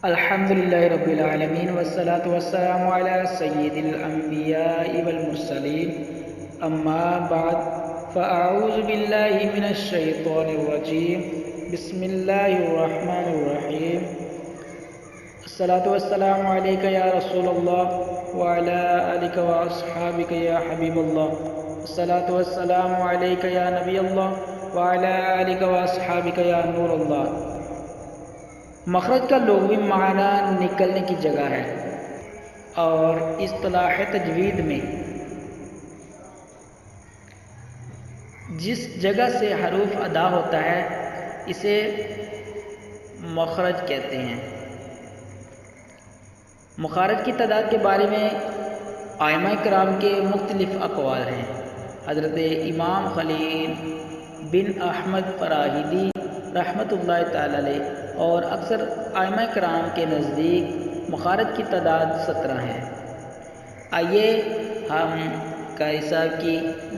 الحمد لله رب العالمين والصلاة والسلام على سيد الأنبياء والمرسلين أما بعد فأعوذ بالله من الشيطان الرجيم بسم الله الرحمن الرحيم الصلاة والسلام عليك يا رسول الله وعلى آلك وأصحابك يا حبيب الله الصلاة والسلام عليك يا نبي الله وعلى آلك وأصحابك يا نور الله۔ مخرج کا لغوی معنی نکلنے کی جگہ ہے، اور اصطلاح تجوید میں جس جگہ سے حروف ادا ہوتا ہے اسے مخرج کہتے ہیں۔ مخارج کی تعداد کے بارے میں ائمہ کرام کے مختلف اقوال ہیں۔ حضرت امام خلیل بن احمد فراہیدی رحمۃ اللہ تعالی علیہ اور اکثر ائمہ کرام کے نزدیک مخارج کی تعداد 17 ہے۔ آئیے ہم قاری صاحب کی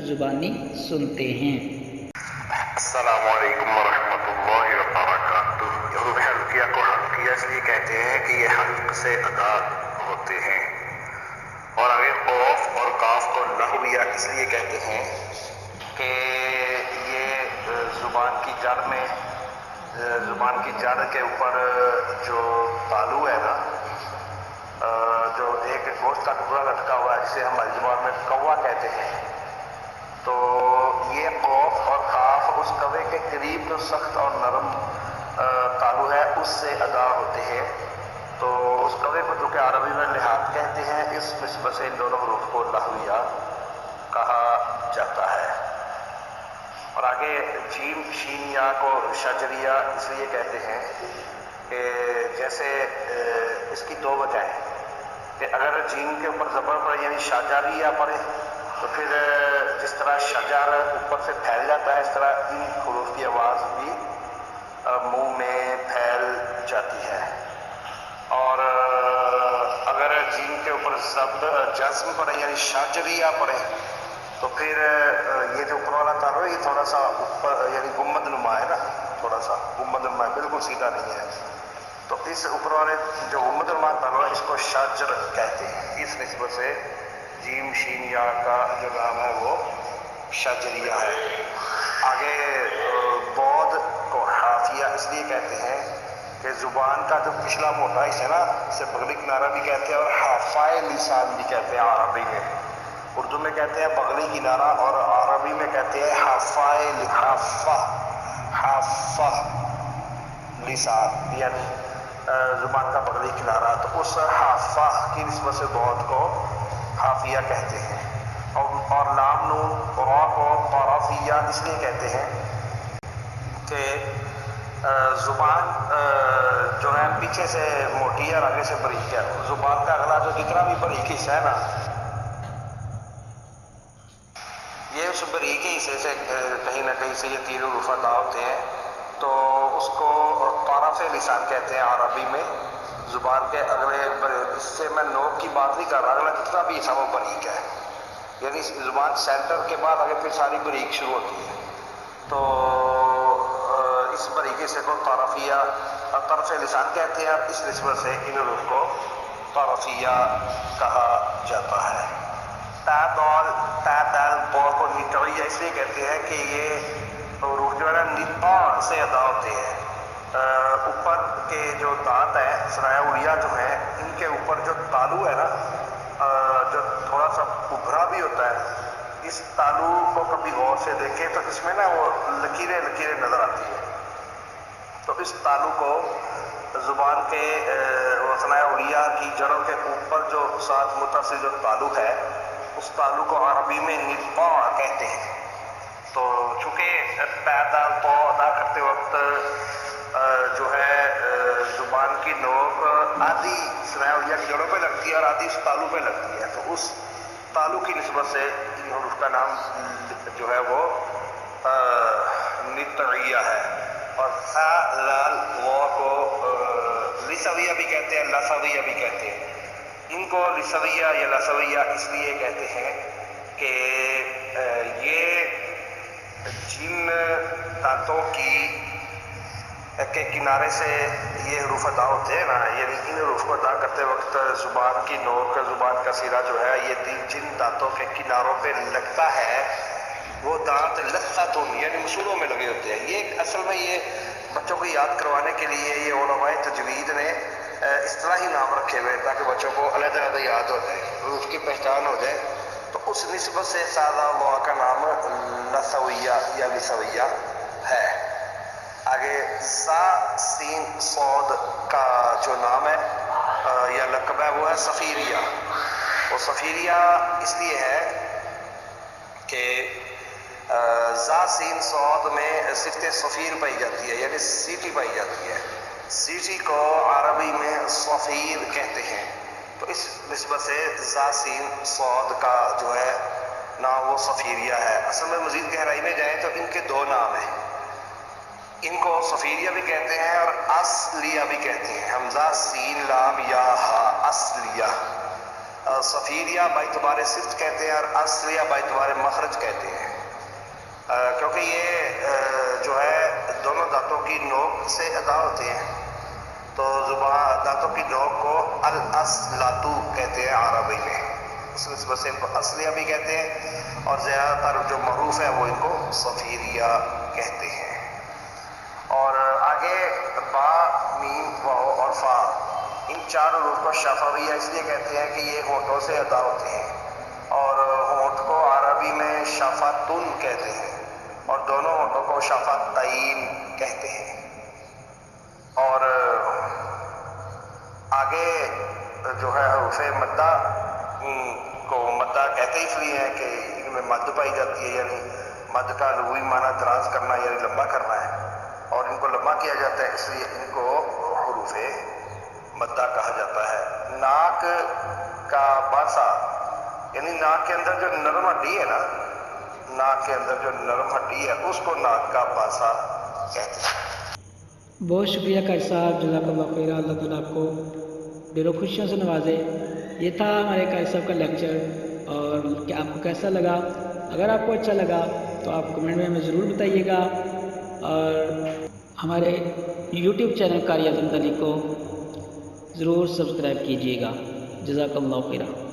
زبانی سنتے ہیں۔ السلام علیکم ورحمۃ اللہ وبرکاتہ۔ حروف حلقیہ کو حلقیہ اس لیے کہتے ہیں کہ یہ حلق سے ادا ہوتے ہیں، اور آگے قوف اور کاف کو لغویہ اس لیے کہتے ہیں کہ یہ زبان کی جڑ کے اوپر جو تالو ہے نا، جو ایک گوشت کا ٹکڑا لٹکا ہوا ہے جسے ہم زبان میں کوا کہتے ہیں، تو یہ قوف اور کاف اس کوے کے قریب جو سخت اور نرم تالو ہے اس سے ادا ہوتے ہیں۔ تو اس کوے کو جو کہ عربی میں لحاظ کہتے ہیں، اس نسبت سے ان دونوں حروف کو لغویہ کہا جاتا ہے۔ اور آگے جیم شین یا کو شجریہ اس لیے کہتے ہیں کہ جیسے اس کی دو وجہ ہیں کہ اگر جیم کے اوپر زبر پڑے یعنی شجریہ پڑے تو پھر جس طرح شجر اوپر سے پھیل جاتا ہے اس طرح ان حروف کی آواز بھی منہ میں پھیل جاتی ہے۔ اور اگر جیم کے اوپر جزم پڑے یعنی شجریہ پڑے تو پھر یہ جو اوپر والا تالو ہے یہ تھوڑا سا اوپر یعنی گنبد نما ہے نا، تھوڑا سا گنبد نما ہے، بالکل سیدھا نہیں ہے، تو اس اوپر والے جو گنبد نما تالو ہے اس کو شجر کہتے ہیں۔ اس نسبت سے جیم شین یا کا جو نام ہے وہ شجریہ ہے۔ آگے بود کو حافیہ اس لیے کہتے ہیں کہ زبان کا جو پچھلا موٹا حصہ ہے نا اسے بغلی کنارہ بھی کہتے ہیں اور حافۂ لسان بھی کہتے ہیں۔ عربی میں اردو میں کہتے ہیں بغلی کنارہ اور عربی میں کہتے ہیں حافہ لسان، یعنی زبان کا بغلی کنارہ، تو اس حافہ کی نسبت سے بود کو حافیہ کہتے ہیں۔ اور لام نون را کو طرفیہ اس لیے کہتے ہیں کہ زبان جو ہے پیچھے سے موٹی ہے اور آگے سے باریک ہے۔ زبان کا اگلا جو جتنا بھی باریک حصہ ہے نا یہ اس باریک حصے سے کہیں نہ کہیں سے یہ تین حروف ادا ہوتے ہیں، تو اس کو طرف لسان کہتے ہیں عربی میں۔ زبان کے اگلے اس سے میں نوک کی بات نہیں کر رہا، اگلا جتنا بھی حصہ وہ باریک ہے، یعنی زبان سینٹر کے بعد آگے پھر ساری باریک شروع ہوتی ہے، تو اس باریک حصے کو طرف لسان کہتے ہیں، اور اس نسبت سے ان حروف کو طرفیہ کہا جاتا ہے۔ تا دال با کو نطعیہ اس لیے کہتے ہیں کہ یہ حروف جو ہے نا نطاع سے ادا ہوتے ہیں۔ اوپر کے جو دانت ہیں ثنایا علیہ جو ہیں ان کے اوپر جو تالو ہے نا جو تھوڑا سا ابھرا بھی ہوتا ہے، اس تالو کو کبھی غور سے دیکھیں تو اس میں نا وہ لکیریں نظر آتی ہیں، تو اس تالو کو زبان کے ثنایا علیہ کی جڑوں کے اوپر جو ساتھ متصل جو تالو ہے اس تالو کو عربی میں نطاع کہتے ہیں۔ تو چونکہ دال با ادا کرتے وقت جو ہے زبان کی نوک آدھی ثنایا علیہ کی جڑوں پہ لگتی ہے اور آدھی اس تالو پہ لگتی ہے، تو اس تالو کی نسبت سے ان حروف کا نام جو ہے وہ نطعیہ ہے۔ اور لال غو کو لسویہ بھی کہتے ہیں، لسویہ بھی کہتے ہیں۔ ان کو لسویہ یا لسویہ اس لیے کہتے ہیں کہ یہ جن دانتوں کی کے کنارے سے یہ حروف ادا ہوتے ہیں نا، یعنی ان حروف کو ادا کرتے وقت زبان کی نوک، زبان کا سرا جو ہے یہ جن دانتوں کے کناروں پہ لگتا ہے وہ دانت لثتون یعنی مسوروں میں لگے ہوتے ہیں۔ یہ اصل میں یہ بچوں کو یاد کروانے کے لیے یہ علماء تجوید نے اصطلاحی نام رکھے ہوئے تاکہ بچوں کو علیحدہ علیحدہ یاد ہو جائے، حروف کی پہچان ہو جائے۔ تو اس نسبت سے سادہ موا کا نام لثویہ یا لثویہ ہے۔ آگے سا سین صاد کا جو نام ہے یا لقب ہے وہ ہے صفیریہ۔ وہ صفیریہ اس لیے ہے کہ زا سین صاد میں صفت صفیر پائی جاتی ہے، یعنی سیٹی پائی جاتی ہے۔ سیٹی کو عربی میں صفیر کہتے ہیں، تو اس نسبت سے زا سین صاد کا جو ہے نام وہ صفیریہ ہے۔ اصل میں مزید گہرائی میں جائیں تو ان کے دو نام ہیں، ان کو صفیریہ بھی کہتے ہیں اور اصلیہ بھی کہتے ہیں، حمزہ سین لام یا ہا اصلیہ۔ صفیریہ باعتبار صفت کہتے ہیں اور اصلیہ باعتبار مخرج کہتے ہیں، کیونکہ یہ جو ہے دونوں دانتوں کی نوک سے ادا ہوتے ہیں، تو زبان دانتوں کی نوک کو الاصلاتو کہتے ہیں عربی میں، اس نسبت سے ان کو اصلیہ بھی کہتے ہیں اور زیادہ تر جو معروف ہے وہ ان کو صفیریہ کہتے ہیں۔ اور آگے با، میم، واو اور فا، ان چار حروف کو شفویہ اس لیے کہتے ہیں کہ یہ ہونٹوں سے ادا ہوتے ہیں، اور ہونٹ کو عربی میں شفتun کہتے ہیں اور دونوں ہونٹوں کو شفتین کہتے ہیں۔ اور آگے جو ہے حروف مدہ کو مدہ کہتے اس لیے ہیں کہ ان میں مد پائی جاتی ہے، یعنی مد کا لغوی معنی دراز کرنا یعنی لمبا کرنا ہے، اور ان کو لمبا کیا جاتا ہے اس لیے ان کو حروف مدہ کہا جاتا ہے۔ ناک کا باسا یعنی ناک کے اندر جو نرم ہڈی ہے نا، ناک کے اندر جو نرم ہڈی ہے اس کو ناک کا باسا کہتے ہیں۔ بہت شکریہ قاری صاحب، جزاک اللہ خیر، اللہ تعالیٰ آپ کو دل و خوشیوں سے نوازے۔ یہ تھا ہمارے قاری صاحب کا لیکچر، اور کہ آپ کو کیسا لگا؟ اگر آپ کو اچھا لگا تو آپ کمنٹ میں ہمیں ضرور بتائیے گا، اور ہمارے یوٹیوب چینل قاری اعظم علی کو ضرور سبسکرائب کیجیے گا۔ جزاک اللہ خیر۔